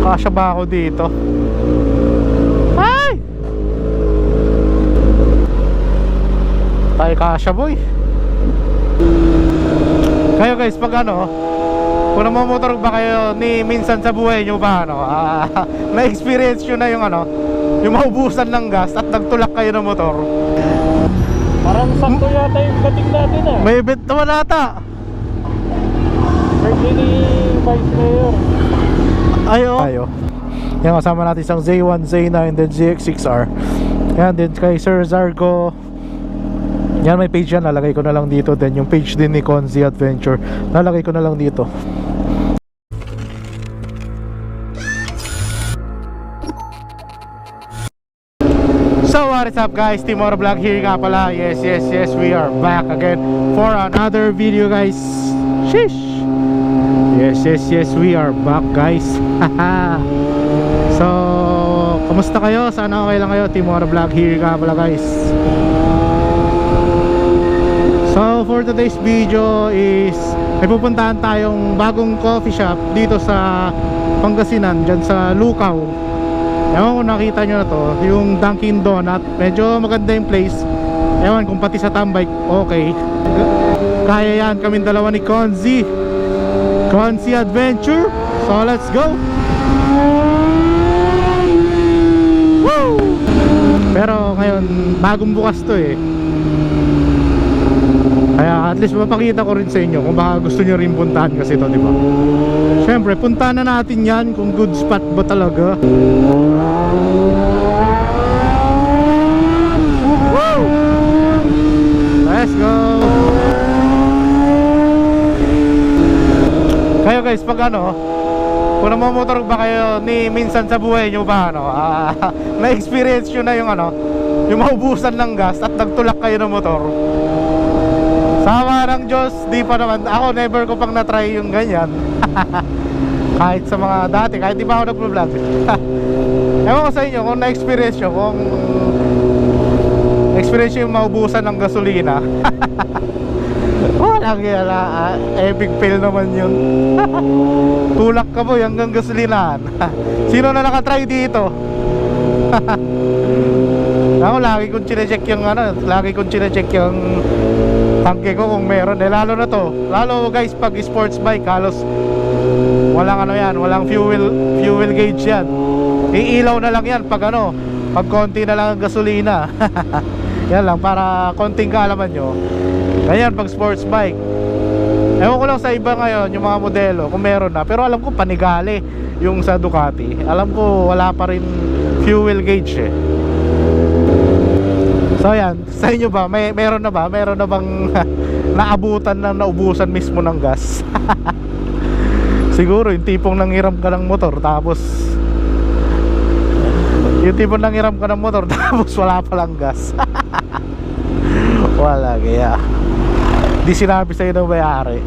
Kasya ba ako dito? Ay! Tayo kasya boy. Kayo guys, pag ano, kung namomotor ba kayo ni minsan sa buhay nyo ba ano, na-experience nyo na yung ano, yung maubusan ng gas at nagtulak kayo ng motor. Parang sakto yata yung dating natin ah. May event naman ata. Birthday ni Vice Mayor. Ayo. Yan, kasama natin isang Z1, Z9, then ZX6R. Yan, din kay Sir Zargo. Yan, may page yan, lalagay ko na lang dito. Then yung page din ni Conzi Adventure, lalagay ko na lang dito. So what is up guys, Team Oro Vlog here nga pala. Yes, we are back again for another video guys. Sheesh. Yes, we are back guys. So, kamusta kayo? Sana okay lang kayo. Team Oro Vlog here nga pala guys. So for today's video is may pupuntahan tayong bagong coffee shop dito sa Pangasinan, dyan sa Lukaw. Ewan kung nakita nyo na to, yung Dunkin Donut. Medyo maganda yung place. Ewan kung pati sa tambay okay. Kaya yan, kaming dalawa ni Conzi Adventure. So let's go. Woo! Pero ngayon bagong bukas to eh. Kaya at least mapakita ko rin sa inyo kung baka gusto nyo rin puntahan kasi ito, di ba? Siyempre, puntahan na natin yan kung good spot ba talaga. Woo! Let's go! Kayo guys, pag ano, kung namomotor ba kayo ni minsan sa buhay nyo ba ano, na-experience nyo na yung ano, yung maubusan ng gas at nagtulak kayo ng motor. Sama ng Diyos, di pa naman. Ako never ko pang na-try yung ganyan. Kahit sa mga dati, kahit di pa ako nag-vlog. Ewan ko sa inyo kung na-experience nyo, kung experience nyo yung maubusan ng gasolina. Walang yan, epic fail naman yun. Tulak ka boy hanggang gasolinahan. Sino na nakatry dito? Ako lagi kong chinecheck yung ano, lagi kong chinecheck yung tangke ko kung meron eh, lalo na to, lalo guys pag sports bike halos walang ano yan, walang fuel gauge yan, iilaw na lang yan pag ano, pag konti na lang ang gasolina. Yan lang para konting kaalaman nyo. Ganyan pag sports bike. Ewan ko lang sa iba ngayon yung mga modelo kung meron na, pero alam ko Panigale yung sa Ducati, alam ko wala pa rin fuel gauge eh. So yan, sa inyo ba, meron na ba? Meron na bang naabutan na naubusan mismo ng gas? Siguro yung tipong nanghiram ka ng motor tapos yung tipong nanghiram ka ng motor tapos wala palang gas. Wala, kaya di sinabi sa'yo ng may-ari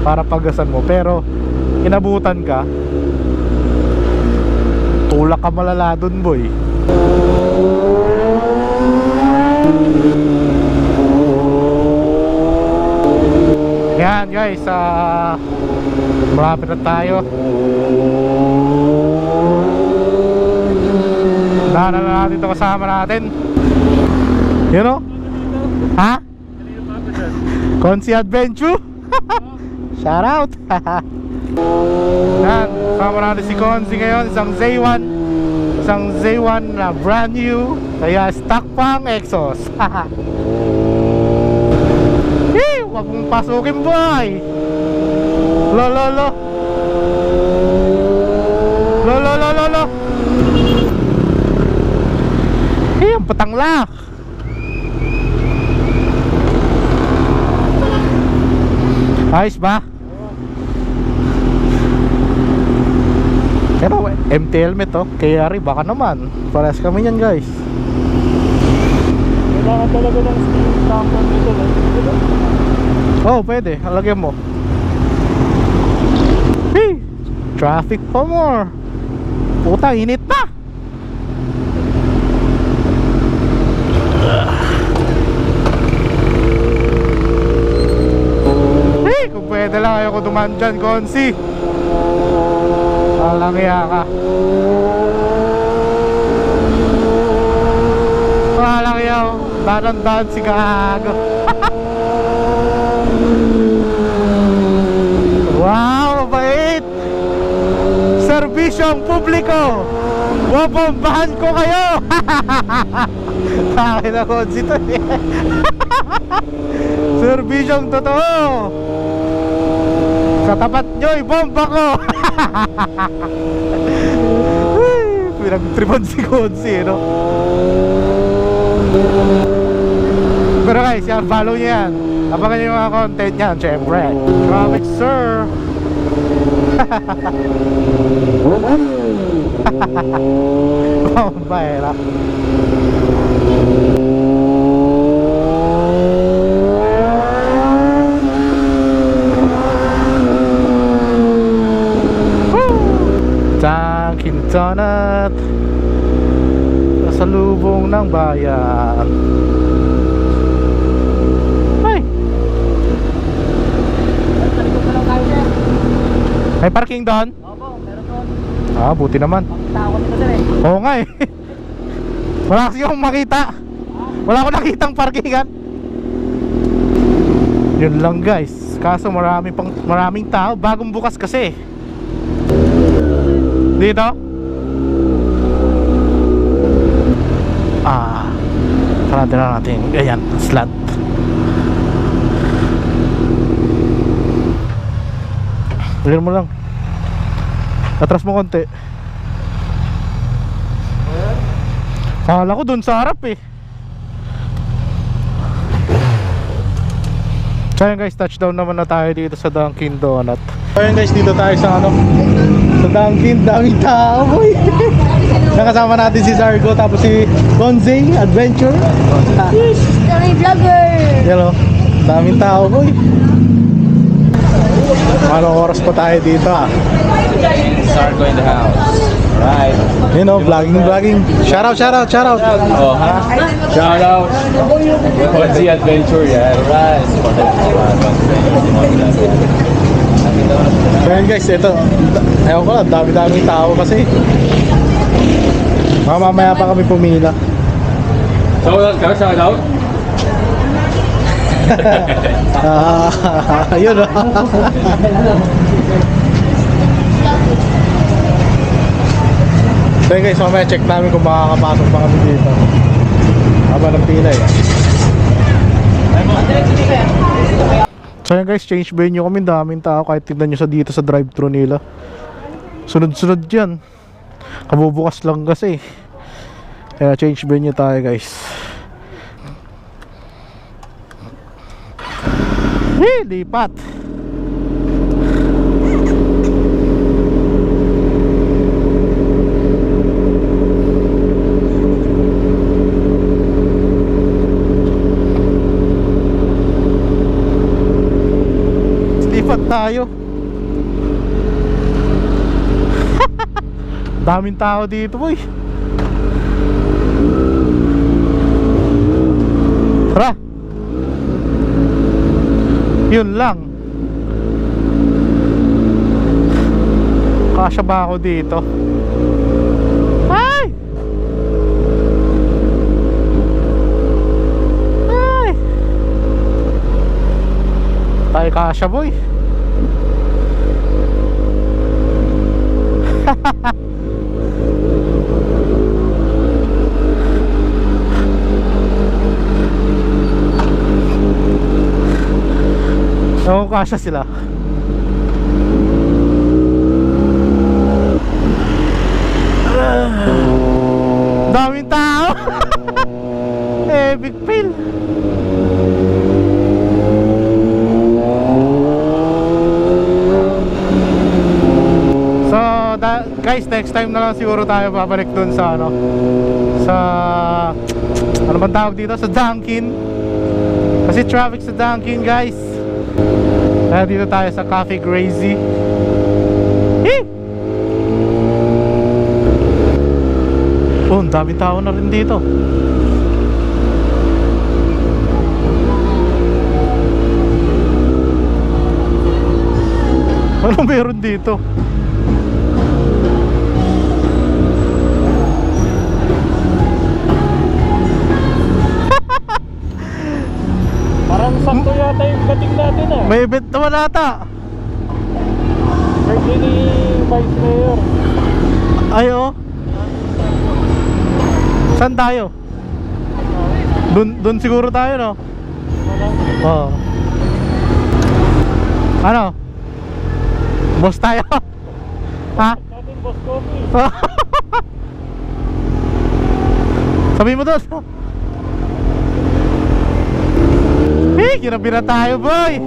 para paggasan mo, pero inabutan ka, tulak ka malala dun boy. Yan guys, malapit na tayo. Daanan na natin ito kasama natin. You know? Ha? Conzi Adventure? Shout out. Yan, kasama natin si Conzi ngayon. Isang Z1 na brand new, kaya stock pang exhaust. Huwag mong pasukin boy. Lo. Ang patanglak. Ayos ba? Pero empty helmet oh, kaya rin baka naman. Parehas kami yan guys. Kailangan talaga ng steam tamper dito no? Oh, pwede, halagyan mo. Hey, traffic pa more. Puta, init na. Hey, kung pwede lang ayoko dumaan dyan, Conzi. Walang iya ka. Walang iya. Dadan-dadan si gago. Wow, mabait. Serbisyong publiko. Bobombahan ko kayo. Bakit ako dito eh. Serbisyong totoo. Sa tapat nyo, ibomba ko. Pinag-tripan si Konsi, no? Pero guys, yan, follow nyo yan. Abangan nyo yung mga content yan, syempre. Traffic, sir. Bomba, eh, no? Dunkin' Donut nasa lubong ng bayan. Ay! May parking doon? Opo, meron doon. Ah, buti naman. Pakita ako nito sir eh. Oo nga eh. Wala kasi akong makita. Wala akong nakitang parkingan. Yun lang guys. Kaso maraming tao. Bagong bukas kasi. Dito? Sarado na natin. Ayan, slot. Clear mo lang. Atras mo konti. Kala ko dun sa harap eh. So yun guys, touchdown naman na tayo dito sa Dunkin' Donut. So yun guys, dito tayo sa ano, sa Dunkin', daming tao boy. Nakasama natin si Zargo, tapos si Bonzing Adventure. Yes, kami vlogger. Yan o, daming tao boy. Anong oras pa tayo dito ah? Sargo in the house. Right. You know, vlogging. Shout out. Oh, ha? Shout out. Konzi Adventure, yeah. Right. So yun guys, ito. Ewan ko lang, dami-daming tao kasi. Mamaya pa kami pumila. Shout out ka, shout out. Yun o. So yun guys, mamaya check namin kung makakapasok pa kami dito. Haba ng pila eh. So yun guys, change venue kami, daming tao. Kahit tignan nyo sa dito sa drive-thru nila, sunod-sunod yan. Kabubukas lang kasi. Kaya change venue tayo guys. Lipat. Lipat tayo. Daming tao dito boy. Tara. Yun lang. Kasya ba ako dito? Ay! Ay! Tayo kasya boy. Oo, kasya sila. Daming tao. Big fail. So guys, next time na lang siguro tayo babalik dun sa ano, sa ano bang tawag dito, sa Dunkin'. Kasi traffic sa Dunkin' guys. Kaya dito tayo sa Cafe Crazy. Oh, ang daming tao na rin dito. Ano meron dito? May event naman ata. Birthday ni Vice Mayor. Ayo. Saan tayo? Dun siguro tayo, no? Oo. Ano? Boss tayo? Ha? Natin Boss Coffee. Sabihin mo doon. Kinabi na tayo, boy.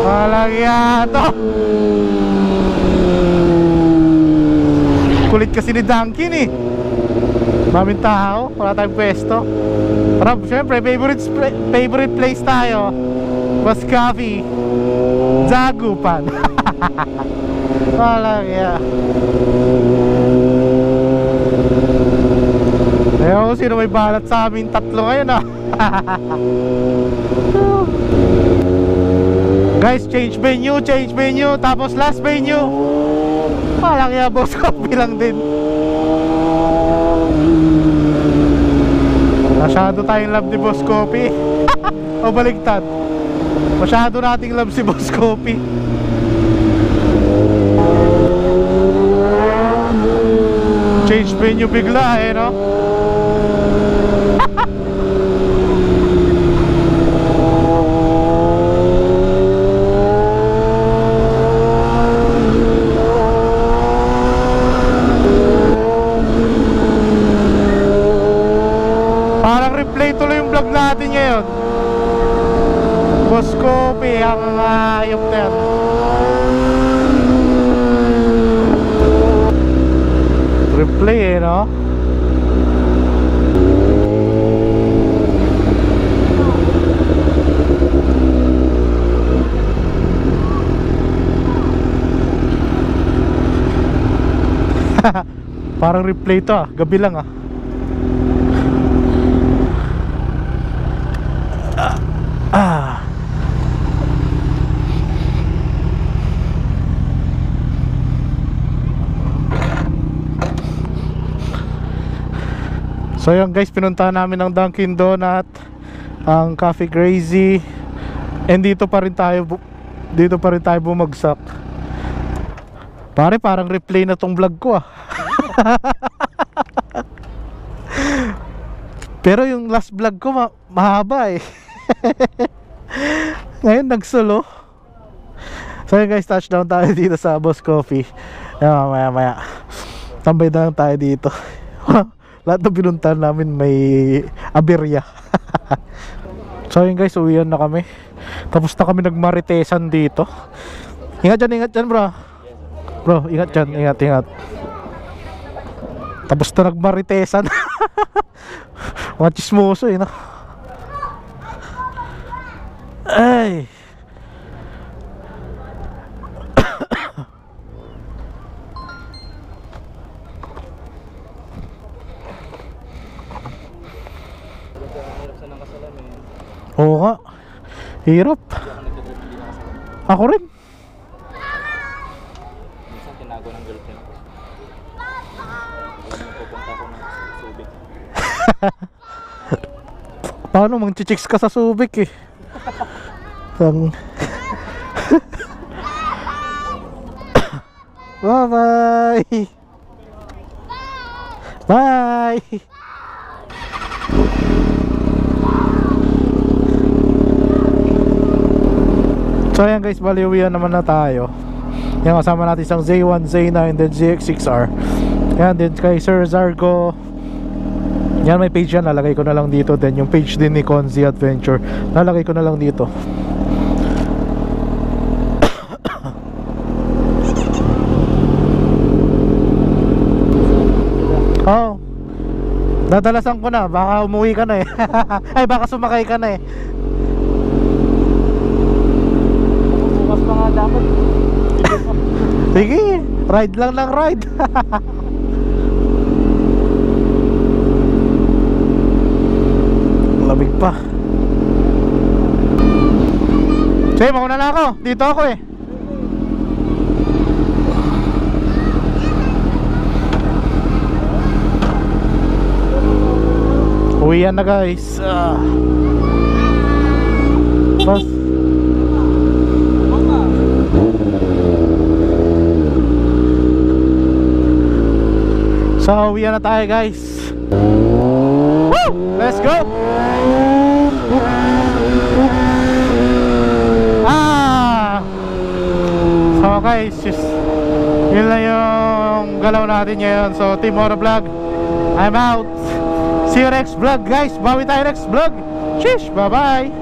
Walang yato. Kulit kasi ni Dunkin eh. Maming tao, wala tayong pwesto. Pero syempre, favorite place tayo. Boss Coffee Zagupan. Walang ya. Ayaw ko sino may balat sa amin tatlo ngayon ah. Guys, change venue, tapos last venue. Walang ya, Boss Coffee lang din. Masyado tayong love ni Boss Coffee. O baligtad, masyado nating love si Boss Coffee. Change venue bigla eh, no? Parang replay tuloy yung vlog natin ngayon. Boss Coffee ang ayop na yan. Replay eh, no? Parang replay to ah, gabi lang ah. So yun guys, pinuntahan namin ng Dunkin Donut, ang Coffee Crazy, and dito pa rin tayo bumagsak. Pare, parang replay na tong vlog ko ah. Pero yung last vlog ko mahaba eh. Ngayon nagsolo. So yun guys, touchdown tayo dito sa Boss Coffee. Yan, maya tambay na lang tayo dito. Lahat ng pinuntahan namin may aberya. So yun guys, uwian na kami. Tapos na kami nagmaritesan dito. Ingat dyan bro. Bro, ingat dyan, ingat. Tapos na nagmaritesan. Mga chismoso eh, no? Ay. Oo nga, hirap. Ako rin. Minsan tinago ng girlfriend ko. Pupunta ko ng Subic. Paano mang-chicks ka sa Subic eh? Bye-bye. Bye. So ayan guys, bali uwian naman na tayo. Yan, kasama natin isang Z1, Z9, then ZX6R. Yan, then kay Sir Zargo. Yan, may page yan, lalagay ko na lang dito. Then yung page din ni Conzi Adventure, lalagay ko na lang dito. Oh, dadalasan ko na, baka umuwi ka na eh. Ay, baka sumakay ka na eh. Bukas pa nga dapat. Sige, ride lang ng ride. Lamig pa. Sige, mauna na ako. Dito ako eh. Uwian na guys. Boss. So uwian na tayo guys. Woo! Let's go! So guys, yun lang yung galaw natin ngayon. So Team Oro Vlog, I'm out. See you next vlog guys. Bawi tayo next vlog. Sheesh, bye bye.